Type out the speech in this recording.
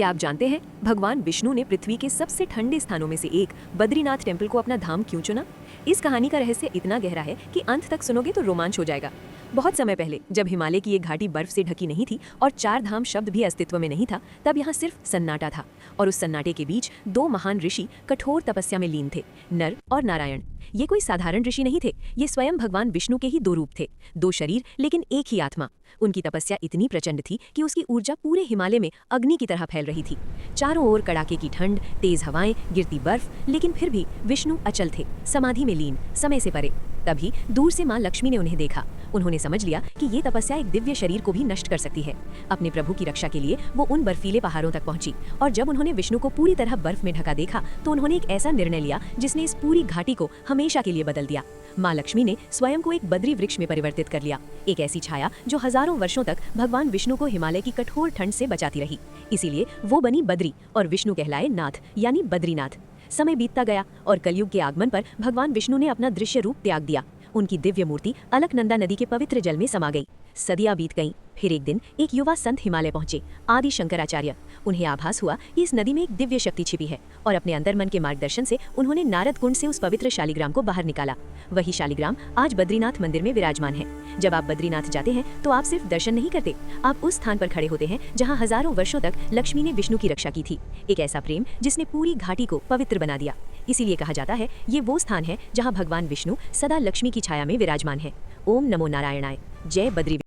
क्या आप जानते हैं भगवान विष्णु ने पृथ्वी के सबसे ठंडे स्थानों में से एक बद्रीनाथ टेम्पल को अपना धाम क्यों चुना? इस कहानी का रहस्य इतना गहरा है कि अंत तक सुनोगे तो रोमांच हो जाएगा। बहुत समय पहले जब हिमालय की ये घाटी बर्फ से ढकी नहीं थी और चार धाम शब्द भी अस्तित्व में नहीं था, तब यहाँ सिर्फ सन्नाटा था। और उस सन्नाटे के बीच दो महान ऋषि कठोर तपस्या में लीन थे, नर और नारायण। ये कोई साधारण ऋषि नहीं थे, ये स्वयं भगवान विष्णु के ही दो रूप थे, दो शरीर लेकिन एक ही आत्मा। उनकी तपस्या इतनी प्रचंड थी कि उसकी ऊर्जा पूरे हिमालय में अग्नि की तरह फैल रही थी। चारों ओर कड़ाके की ठंड, तेज हवाएं, गिरती बर्फ, लेकिन फिर भी विष्णु अचल थे, समाधि में लीन, समय से परे। तभी दूर से माँ लक्ष्मी ने उन्हें देखा। उन्होंने समझ लिया कि ये तपस्या एक दिव्य शरीर को भी नष्ट कर सकती है। अपने प्रभु की रक्षा के लिए वो उन बर्फीले पहाड़ों तक पहुंची, और जब उन्होंने विष्णु को पूरी तरह बर्फ में ढका देखा तो उन्होंने एक ऐसा निर्णय लिया जिसने इस पूरी घाटी को हमेशा के लिए बदल दिया। माँ लक्ष्मी ने स्वयं को एक बद्री वृक्ष में परिवर्तित कर लिया, एक ऐसी छाया जो हजारों वर्षों तक भगवान विष्णु को हिमालय की कठोर ठंड से बचाती रही। इसीलिए वो बनी बद्री और विष्णु कहलाए नाथ, यानी बद्रीनाथ। समय बीतता गया और कलयुग के आगमन पर भगवान विष्णु ने अपना दृश्य रूप त्याग दिया। उनकी दिव्य मूर्ति अलकनंदा नदी के पवित्र जल में समा गई। सदियां बीत गईं। फिर एक दिन एक युवा संत हिमालय पहुंचे, आदि शंकराचार्य। उन्हें आभास हुआ कि इस नदी में एक दिव्य शक्ति छिपी है, और अपने अंतर मन के मार्गदर्शन से उन्होंने नारद कुंड से उस पवित्र शालिग्राम को बाहर निकाला। वही शालिग्राम आज बद्रीनाथ मंदिर में विराजमान है। जब आप बद्रीनाथ जाते हैं तो आप सिर्फ दर्शन नहीं करते, आप उस स्थान पर खड़े होते हैं जहाँ हजारों वर्षों तक लक्ष्मी ने विष्णु की रक्षा की थी। एक ऐसा प्रेम जिसने पूरी घाटी को पवित्र बना दिया। इसीलिए कहा जाता है ये वो स्थान है जहाँ भगवान विष्णु सदा लक्ष्मी की छाया में विराजमान है। ओम नमो नारायणाय। जय बद्री।